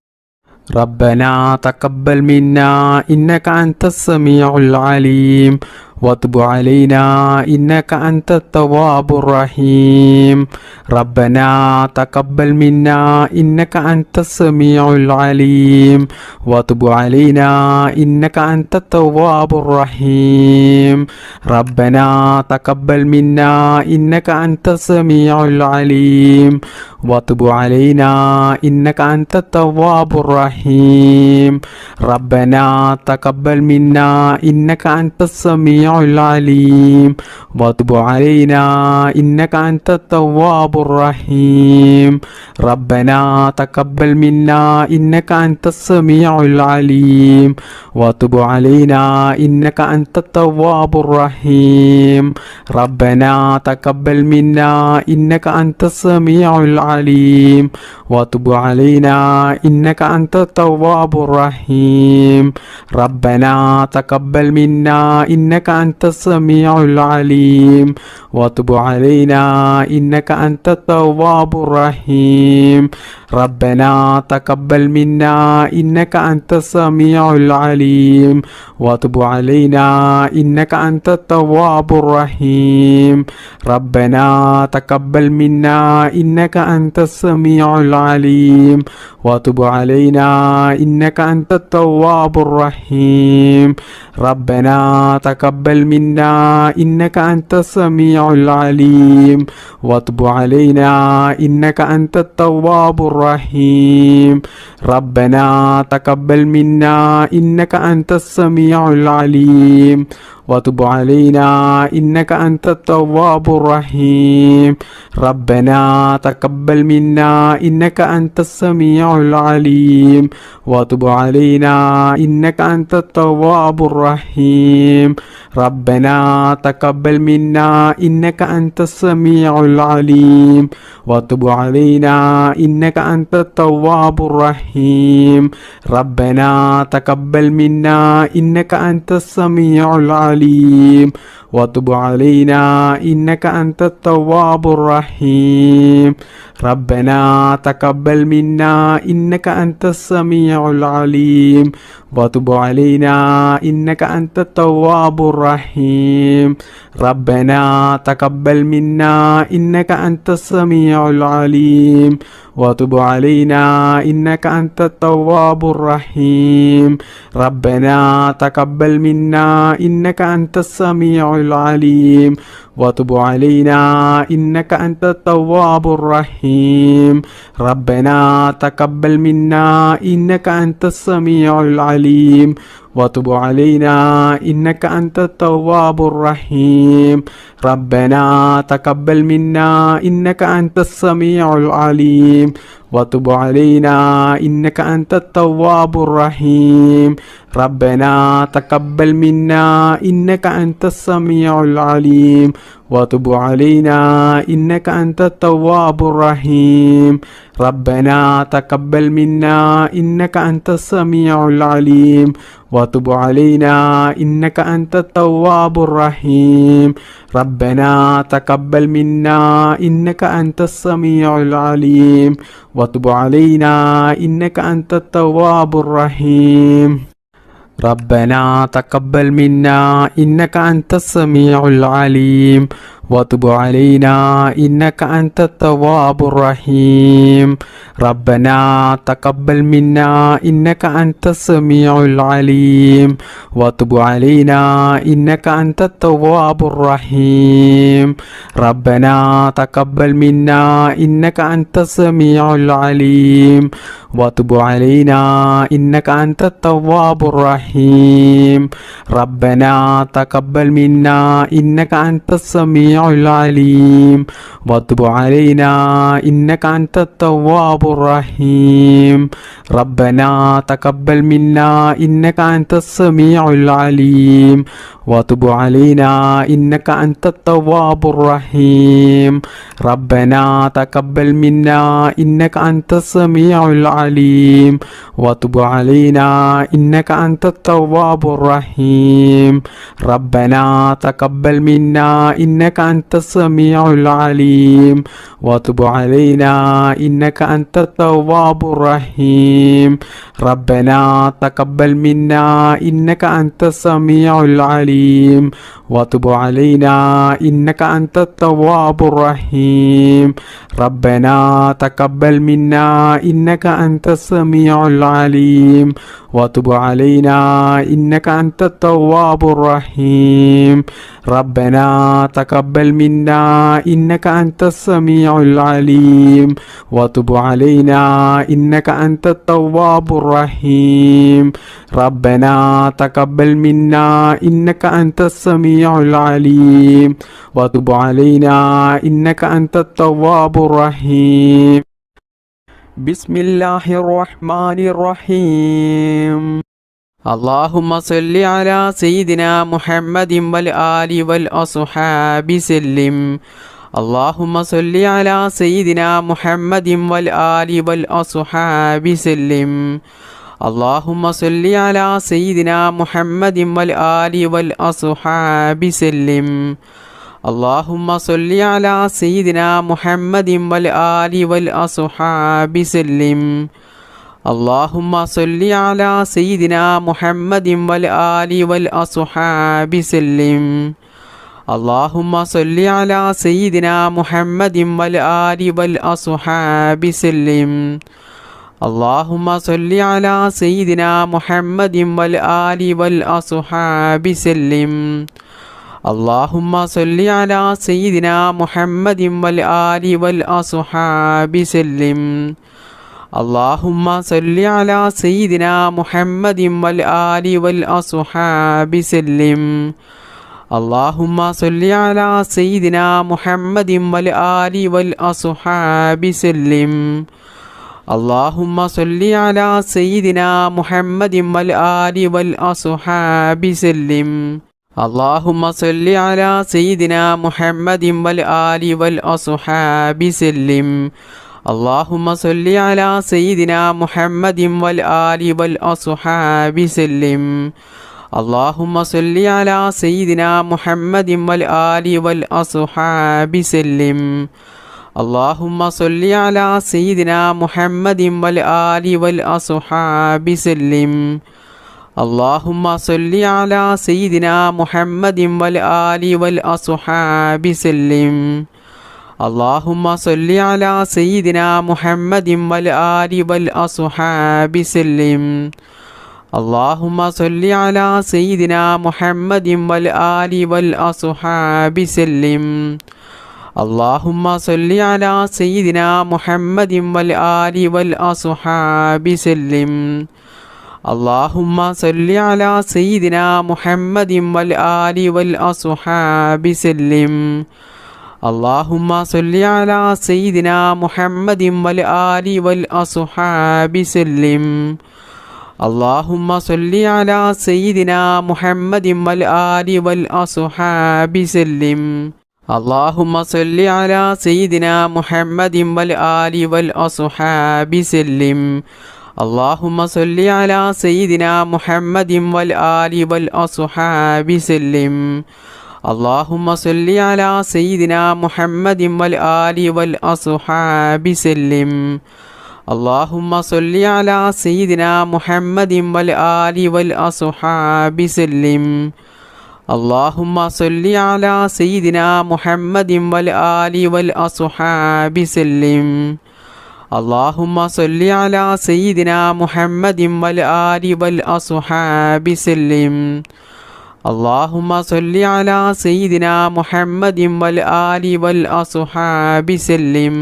ربنا تقبل منا إنك أنت السميع العليم وتب علينا إنك أنت التواب الرحيم. ربنا تقبل منا إنك أنت السميع العليم وتب علينا إنك أنت التواب الرحيم. ربنا تقبل منا إنك أنت السميع العليم وتب علينا إنك أنت التواب الرحيم. ربنا تقبل منا إنك أنت السميع العليم وتب علينا إنك أنت التواب الرحيم. ربنا تقبل منا إنك أنت السميع العليم وتب علينا إنك أنت التواب الرحيم. ربنا تقبل منا إنك أنت السميع العليم وتب علينا إنك أنت التواب الرحيم. ربنا تقبل منا إنك أنت السميع العليم وتب علينا إنك أنت التواب الرحيم. ربنا تقبل منا إنك أنت السميع العليم وتب علينا إنك أنت التواب الرحيم. ربنا تقبل منا إنك أنت السميع العليم وتب علينا إنك أنت التواب الرحيم. ربنا تقبل منا إنك أنت السميع العليم وتب علينا إنك أنت التواب الرحيم. ربنا تقبل منا إنك أنت السميع العليم وتب علينا إنك أنت التواب الرحيم. ربنا تقبل منا إنك أنت السميع العليم وتب علينا إنك أنت التواب الرحيم. ربنا تقبل منا إنك أنت السميع العليم وتب علينا إنك أنت التواب الرحيم. ربنا تقبل منا إنك أنت السميع العليم وتب علينا إنك أنت التواب الرحيم. ربنا تقبل منا إنك أنت السميع العليم وتب علينا إنك أنت التواب الرحيم. ربنا تقبل منا إنك أنت السميع العليم وتب علينا إنك أنت التواب الرحيم. ربنا تقبل منا إنك أنت السميع العليم وتب علينا إنك أنت التواب الرحيم. ربنا تقبل منا إنك أنت السميع العليم وتب علينا إنك أنت التواب الرحيم. ربنا تقبل منا إنك أنت السميع العليم وتب علينا إنك أنت التواب الرحيم. ربنا تقبل منا إنك أنت السميع العليم وتب علينا إنك أنت التواب الرحيم. ربنا تقبل منا إنك أنت السميع العليم وتب علينا إنك أنت التواب الرحيم. ربنا تقبل منا إنك أنت السميع العليم وتب علينا إنك أنت التواب الرحيم. ربنا تقبل منا إنك أنت السميع العليم وتب علينا إنك أنت التواب الرحيم. ربنا تقبل منا إنك أنت السميع العليم وتب علينا إنك أنت التواب الرحيم. ربنا تقبل منا إنك أنت السميع العليم وتب علينا إنك أنت التواب الرحيم ربنا تقبل منا إنك أنت السميع العليم وتب علينا إنك أنت التواب الرحيم ربنا تقبل منا إنك أنت السميع العليم وتب علينا إنك أنت التواب الرحيم ربنا تقبل منا إنك أنت السميع العليم وتب علينا إنك أنت التواب الرحيم ربنا تقبل منا إنك أنت السميع العليم وتب علينا إنك أنت التواب الرحيم ربنا تقبل منا إنك أنت السميع العليم وتب علينا إنك أنت التواب الرحيم ربنا تقبل منا إنك أنت السميع العليم وتب علينا إنك أنت التواب الرحيم ربنا تقبل منا إنك أنت السميع العليم وتب علينا إنك أنت التواب الرحيم ربنا تقبل منا إنك أنت السميع العليم وتب علينا إنك أنت التواب الرحيم بسم الله الرحمن الرحيم اللهم صل على سيدنا محمد والآل والأصحاب سلم اللهم صل على سيدنا محمد والآل والأصحاب سلم اللهم صل على سيدنا محمد والآل والأصحاب سلم اللهم صل على سيدنا محمد والآل والأصحاب سلم اللهم صل على سيدنا محمد والآل والأصحاب سلم اللهم صل على سيدنا محمد والآل والأصحاب سلم اللهم صل على سيدنا محمد والآل والأصحاب سلم اللهم صل على سيدنا محمد والآل والأصحاب سلم اللهم صل على سيدنا محمد والآل والأصحاب سلم اللهم صل على سيدنا محمد والآل والأصحاب سلم اللهم صل على سيدنا محمد والآل والأصحاب سلم اللهم صل على سيدنا محمد والآل والأصحاب سلم اللهم صل على سيدنا محمد والآل والأصحاب سلم اللهم صل على سيدنا محمد والآل والأصحاب سلم اللهم صل على سيدنا محمد والآل والأصحاب سلم اللهم صل على سيدنا محمد والآل والأصحاب سلم اللهم صل على سيدنا محمد والآل والأصحاب سلم اللهم صل على سيدنا محمد والآل والأصحاب سلم اللهم صل على سيدنا محمد والآل والأصحاب سلم اللهم صل على سيدنا محمد والآل والأصحاب سلم اللهم صل على سيدنا محمد والآل والأصحاب سلم اللهم صل على سيدنا محمد والآل والأصحاب سلم اللهم صل على سيدنا محمد والآل والأصحاب سلم اللهم صل على سيدنا محمد والآل والأصحاب سلم اللهم صل على سيدنا محمد والآل والأصحاب سلم اللهم صل على سيدنا محمد والآل والأصحاب سلم اللهم صل على سيدنا محمد والآل والأصحاب سلم اللهم صل على سيدنا محمد والآل والأصحاب سلم اللهم صل على سيدنا محمد والآل والأصحاب سلم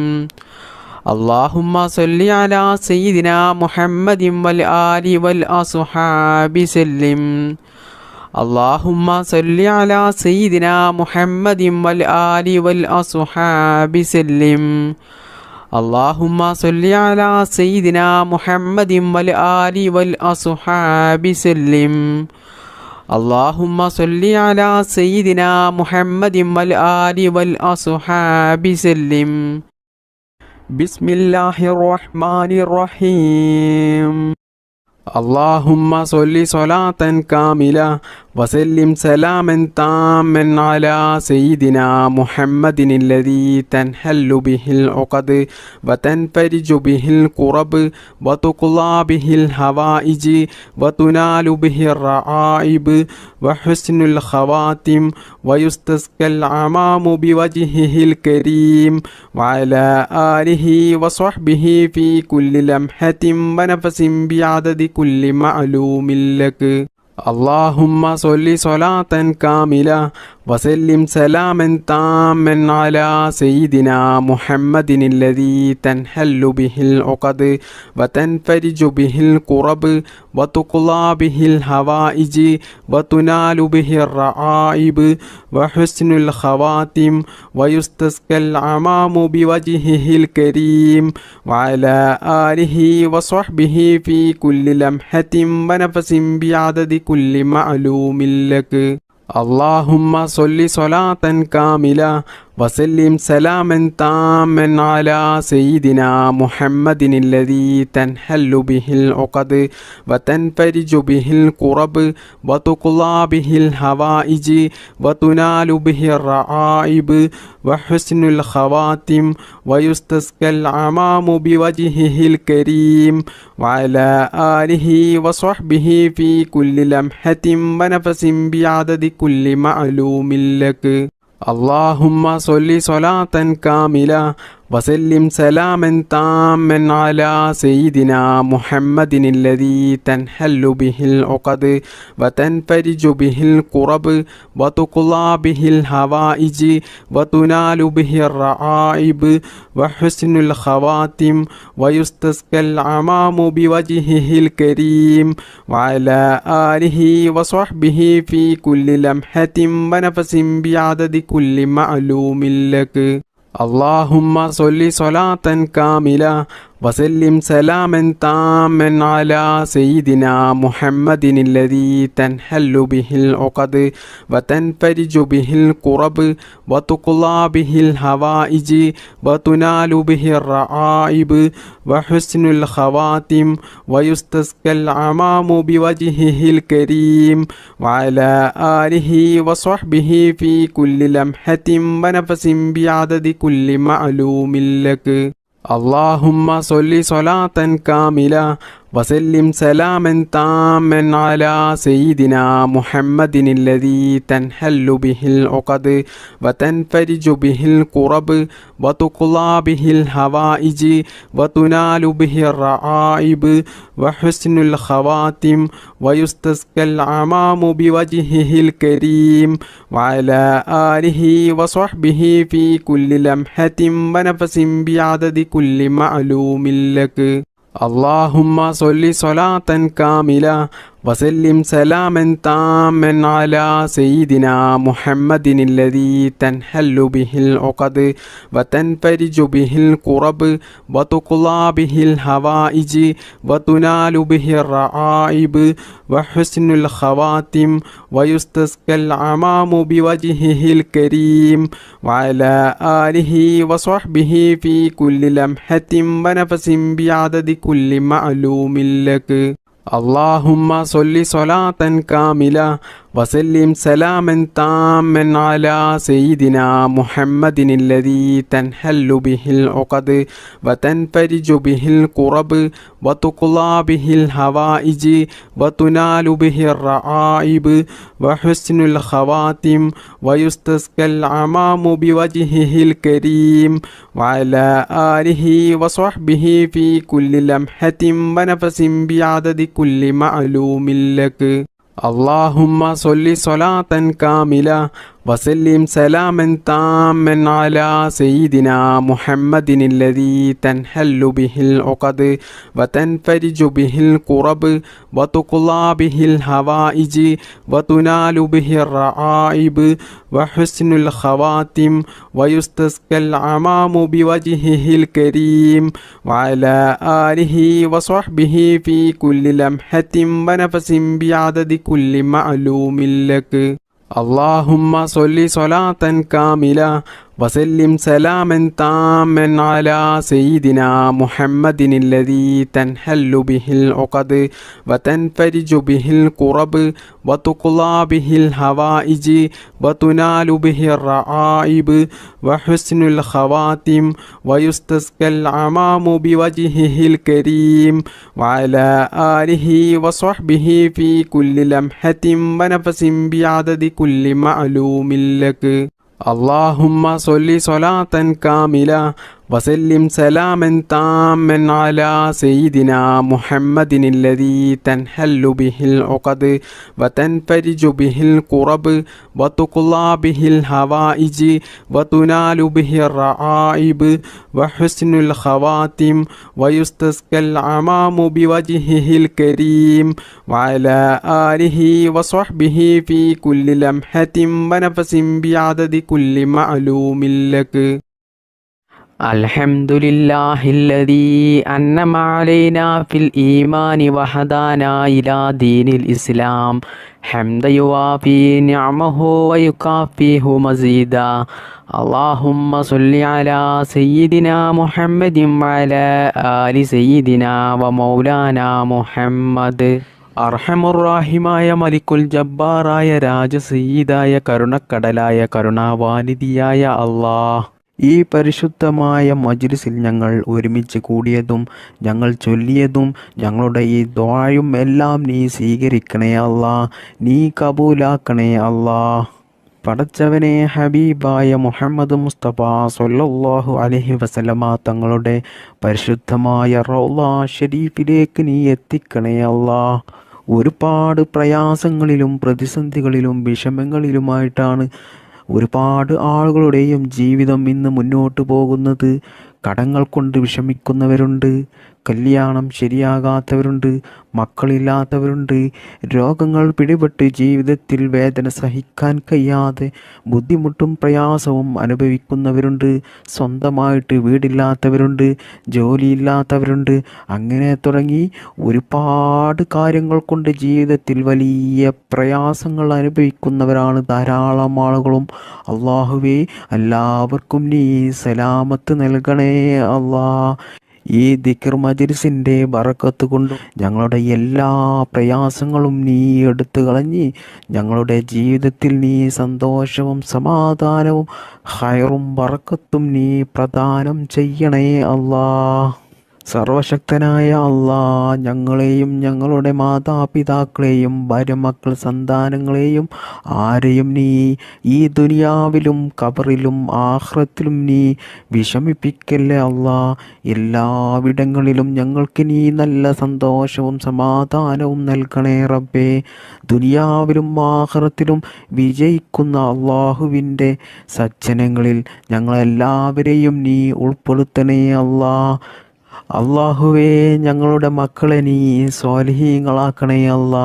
اللهم صل على سيدنا محمد والآل والأصحاب سلم. اللهم صل على سيدنا محمد والآل والأصحاب سلم. اللهم صل على سيدنا محمد والآل والأصحاب سلم. اللهم صل على سيدنا محمد والآل والأصحاب سلم. بسم الله الرحمن الرحيم. اللهم صل صلاة كاملة وسلم سلاما تاما على سيدنا محمد الذي تنحل به العقد وتنفرج به الكرب وتقضى به الحوائج وتنال به الرعائب وحسن الخواتم ويستسقى الغمام بوجهه الكريم وعلى آله وصحبه في كل لمحة ونفس بعدد كل معلوم لك. اللهم صل صلاة كاملة وسلم سلاما تاما على سيدنا محمد الذي تنحل به العقد وتنفرج به الكرب وتقضى به الحوائج وتنال به الرعائب وحسن الخواتم ويستسقى الغمام بوجهه الكريم وعلى آله وصحبه في كل لمحة ونفس بعدد كل معلوم لك. اللهم صل صلاة كاملة وسلم سلاما تاما على سيدنا محمد الذي تنحل به العقد وتنفرج به الكرب وتقضى به الحوائج وتنال به الرعائب وحسن الخواتم ويستسقى الغمام بوجهه الكريم وعلى آله وصحبه في كل لمحة ونفس بعدد كل معلوم لك. اللهم صل صلاة كاملة وسلم سلاما تاما على سيدنا محمد الذي تنحل به العقد وتنفرج به الكرب وتقضى به الحوائج وتنال به الرعائب وحسن الخواتم ويستسقى الغمام بوجهه الكريم وعلى آله وصحبه في كل لمحة ونفس بعدد كل معلوم لك. اللهم صل صلاة كاملة وسلم سلاما تاما على سيدنا محمد الذي تنحل به العقد وتنفرج به الكرب وتقضى به الحوائج وتنال به الرعائب وحسن الخواتم ويستسقى الغمام بوجهه الكريم وعلى آله وصحبه في كل لمحة ونفس بعدد كل معلوم لك. اللهم صل صلاة كاملة وسلم سلاما تاما على سيدنا محمد الذي تنحل به العقد وتنفرج به الكرب وتقضى به الحوائج وتنال به الرعائب وحسن الخواتم ويستسقى الغمام بوجهه الكريم وعلى آله وصحبه في كل لمحة ونفس بعدد كل معلوم لك. اللهم صل صلاة كاملة وسلم سلاما تاما على سيدنا محمد الذي تنحل به العقد وتنفرج به الكرب وتقضى به الحوائج وتنال به الرعائب وحسن الخواتم ويستسقى الغمام بوجهه الكريم وعلى آله وصحبه في كل لمحة ونفس بعدد كل معلوم لك. اللهم صل صلاة كاملة وسلم سلاما تاما على سيدنا محمد الذي تنحل به العقد وتنفرج به الكرب وتقضى به الحوائج وتنال به الرعائب وحسن الخواتم ويستسقى الغمام بوجهه الكريم وعلى آله وصحبه في كل لمحة ونفس بعدد كل معلوم لك. اللهم صل صلاة كاملة وسلم سلاما تاما على سيدنا محمد الذي تنحل به العقد وتنفرج به الكرب وتقضى به الحوائج وتنال به الرعائب وحسن الخواتم ويستسقى العمام بوجهه الكريم وعلى آله وصحبه في كل لمحة ونفس بعدد كل معلوم لك. اللهم صل صلاة كاملة وسلم سلاما تاما على سيدنا محمد الذي تنحل به العقد وتنفرج به الكرب وتقضى به الحوائج وتنال به الرعائب وحسن الخواتم ويستسقى العمام بوجهه الكريم وعلى آله وصحبه في كل لمحة ونفس بعدد كل معلوم لك. اللهم صل صلاة كاملة وسلم سلاما تاما على سيدنا محمد الذي تنحل به العقد وتنفرج به الكرب وتقضى به الحوائج وتنال به الرعائب وحسن الخواتم ويستسقى العمام بوجهه الكريم وعلى آله وصحبه في كل لمحة ونفس بعدد كل معلوم لك. الحمد لله الذي أنعم علينا في الإيمان وهدانا إلى دين الإسلام حمدا يوافي نعمه ويكافئه مزيدا. اللهم صل على سيدنا محمد وعلى آل سيدنا ومولانا محمد. അർഹമുറാഹിമായ മലിക്കുൽ ജബ്ബാറായ രാജസയ്യിദായ കരുണക്കടലായ കരുണാവാനിധിയായ അല്ലാഹ്, ഈ പരിശുദ്ധമായ മജ്ലിസിൽ ഞങ്ങൾ ഒരുമിച്ച് കൂടിയതും ഞങ്ങൾ ചൊല്ലിയതും ഞങ്ങളുടെ ഈ ദുആയും എല്ലാം നീ സ്വീകരിക്കണേ അല്ലാ, നീ കബൂലാക്കണേ അല്ലാ. പടച്ചവനെ, ഹബീബായ മുഹമ്മദ് മുസ്തഫ സ്വല്ലല്ലാഹു അലൈഹി വസല്ലമ തങ്ങളുടെ പരിശുദ്ധമായ റൗള ഷരീഫിലേക്ക് നീ എത്തിക്കണേ അല്ലാ. ഒരുപാട് പ്രയാസങ്ങളിലും പ്രതിസന്ധികളിലും വിഷമങ്ങളിലുമായിട്ടാണ് ഒരുപാട് ആളുകളുടെയും ജീവിതം ഇന്ന് മുന്നോട്ട് പോകുന്നത്. കടങ്ങൾ കൊണ്ട് വിഷമിക്കുന്നവരുണ്ട്, കല്യാണം ശരിയാകാത്തവരുണ്ട്, മക്കളില്ലാത്തവരുണ്ട്, രോഗങ്ങൾ പിടിപെട്ട് ജീവിതത്തിൽ വേദന സഹിക്കാൻ കഴിയാതെ ബുദ്ധിമുട്ടും പ്രയാസവും അനുഭവിക്കുന്നവരുണ്ട്, സ്വന്തമായിട്ട് വീടില്ലാത്തവരുണ്ട്, ജോലിയില്ലാത്തവരുണ്ട്, അങ്ങനെ തുടങ്ങി ഒരുപാട് കാര്യങ്ങൾ കൊണ്ട് ജീവിതത്തിൽ വലിയ പ്രയാസങ്ങൾ അനുഭവിക്കുന്നവരാണ് ധാരാളം ആളുകളും. അല്ലാഹുവേ, എല്ലാവർക്കും നീ സലാമത്ത് നൽകണേ അല്ലാ. ഈ ദിക്ർ മജ്ലിസിൻ്റെ ബറക്കത്ത് കൊണ്ടും ഞങ്ങളുടെ എല്ലാ പ്രയാസങ്ങളും നീ എടുത്തു കളഞ്ഞ് ഞങ്ങളുടെ ജീവിതത്തിൽ നീ സന്തോഷവും സമാധാനവും ഖൈറും ബറക്കത്തും നീ പ്രദാനം ചെയ്യണേ അല്ലാ. സർവശക്തനായ അല്ലാ, ഞങ്ങളെയും ഞങ്ങളുടെ മാതാപിതാക്കളെയും ഭാര്യമക്കൾ സന്താനങ്ങളെയും ആരെയും നീ ഈ ദുനിയാവിലും ഖബറിലും ആഖിറത്തിലും നീ വിഷമിപ്പിക്കല്ലേ അല്ലാ. എല്ലാവിടങ്ങളിലും ഞങ്ങൾക്ക് നീ നല്ല സന്തോഷവും സമാധാനവും നൽകണേ റബ്ബേ. ദുനിയാവിലും ആഖിറത്തിലും വിജയിക്കുന്ന അള്ളാഹുവിൻ്റെ സജ്ജനങ്ങളിൽ ഞങ്ങളെല്ലാവരെയും നീ ഉൾപ്പെടുത്തണേ അല്ലാ. അല്ലാഹുവേ, ഞങ്ങളുടെ മക്കളെ നീ സ്വാലിഹീങ്ങളാക്കണേ അല്ലാ.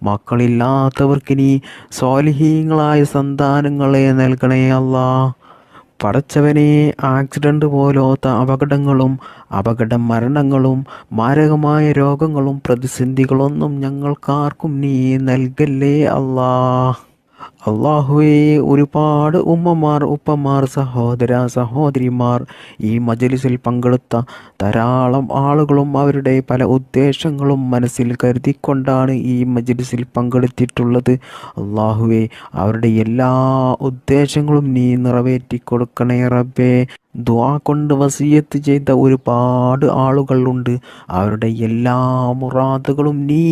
മക്കളില്ലാത്തവർക്ക് നീ സ്വാലിഹീങ്ങളായ സന്താനങ്ങളെ നൽകണേ അല്ലാ. പടച്ചവനെ, ആക്സിഡൻ്റ് പോലത്തെ അപകടങ്ങളും അപകട മരണങ്ങളും മാരകമായ രോഗങ്ങളും പ്രതിസന്ധികളൊന്നും ഞങ്ങൾക്കാർക്കും നീ നൽകല്ലേ അല്ലാ. അള്ളാഹുവേ, ഒരുപാട് ഉമ്മമാർ, ഉപ്പമാർ, സഹോദര സഹോദരിമാർ, ഈ മജ്ലിസിൽ പങ്കെടുത്ത ധാരാളം ആളുകളും അവരുടെ പല ഉദ്ദേശങ്ങളും മനസ്സിൽ കരുതിക്കൊണ്ടാണ് ഈ മജ്ലിസിൽ പങ്കെടുത്തിട്ടുള്ളത്. അള്ളാഹുവേ, അവരുടെ എല്ലാ ഉദ്ദേശങ്ങളും നീ നിറവേറ്റി കൊടുക്കണേ റബ്ബേ. ദുആ കൊണ്ട് വസിയത്ത് ചെയ്ത ഒരുപാട് ആളുകളുണ്ട്. അവരുടെ എല്ലാ മുറാദുകളും നീ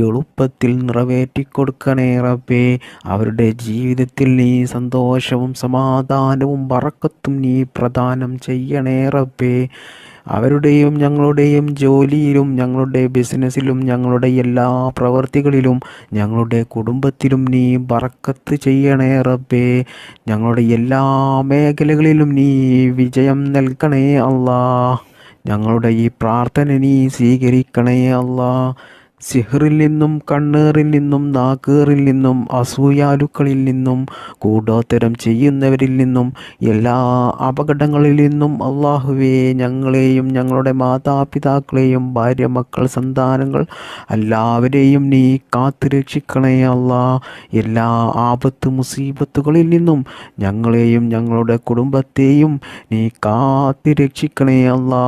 എളുപ്പത്തിൽ നിറവേറ്റി കൊടുക്കണേ റബ്ബേ. അവരുടെ ജീവിതത്തിൽ നീ സന്തോഷവും സമാധാനവും ബറക്കത്തും നീ പ്രദാനം ചെയ്യണേ റബ്ബേ. അവരുടെയും ഞങ്ങളുടെയും ജോലിയിലും ഞങ്ങളുടെ ബിസിനസ്സിലും ഞങ്ങളുടെ എല്ലാ പ്രവർത്തികളിലും ഞങ്ങളുടെ കുടുംബത്തിലും നീ ബറക്കത്ത് ചെയ്യണേ റബ്ബേ. ഞങ്ങളുടെ എല്ലാ മേഖലകളിലും നീ വിജയം നൽകണേ അല്ലാ. ഞങ്ങളുടെ ഈ പ്രാർത്ഥന നീ സ്വീകരിക്കണേ അല്ലാ. സിഹ്റിൽ നിന്നും കണ്ണേറിൽ നിന്നും നാക്കേറിൽ നിന്നും അസൂയാലുക്കളിൽ നിന്നും കൂടോത്തരം ചെയ്യുന്നവരിൽ നിന്നും എല്ലാ അപകടങ്ങളിൽ നിന്നും അള്ളാഹുവേ ഞങ്ങളെയും ഞങ്ങളുടെ മാതാപിതാക്കളെയും ഭാര്യ മക്കൾ സന്താനങ്ങൾ എല്ലാവരെയും നീ കാത്തു രക്ഷിക്കണേ അല്ലാ. എല്ലാ ആപത്ത് മുസീബത്തുകളിൽ നിന്നും ഞങ്ങളെയും ഞങ്ങളുടെ കുടുംബത്തെയും നീ കാത്തു രക്ഷിക്കണേ അല്ലാ.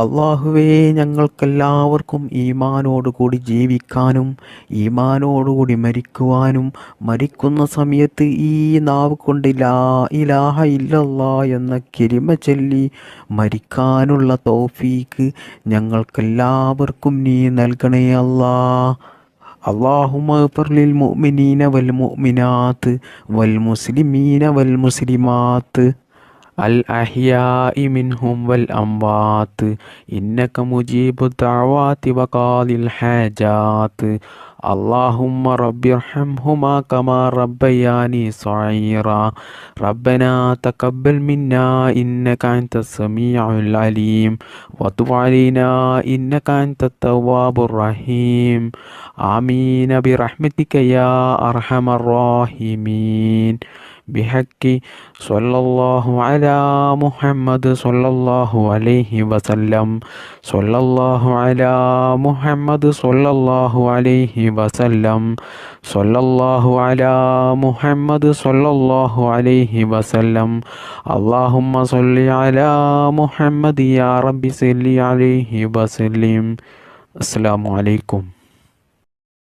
അള്ളാഹുവേ ഞങ്ങൾക്കെല്ലാവർക്കും ഈമാനോടുകൂടി ജീവിക്കാനും ഈമാനോടുകൂടി മരിക്കുവാനും മരിക്കുന്ന സമയത്ത് ഈ നാവ് കൊണ്ട് ലാ ഇലാഹ ഇല്ലല്ലാ എന്ന കലിമ ചൊല്ലി മരിക്കാനുള്ള തൗഫീക്ക് ഞങ്ങൾക്കെല്ലാവർക്കും നീ നൽകണേ അല്ലാ. അല്ലാഹുമ്മ ഗ്ഫിർ ലിൽ മുഅ്മിനീന വൽ മുഅ്മിനാത്ത് വൽ മുസ്ലിമീന വൽ മുസ്ലിമാത്ത് الأحياء منهم والأموات إنك مجيب الدعوات وقاضي الحاجات اللهم رب ارحمهما كما ربياني صغيرا ربنا تقبل منا إنك أنت السميع العليم وتب علينا إنك أنت التواب الرحيم آمين برحمتك يا أرحم الراحمين بحق صلى الله على محمد صلى الله عليه وسلم صلى الله على محمد صلى الله عليه وسلم صلى الله على محمد صلى الله عليه وسلم اللهم صل على محمد يا رب صل عليه وسلم. السلام عليكم.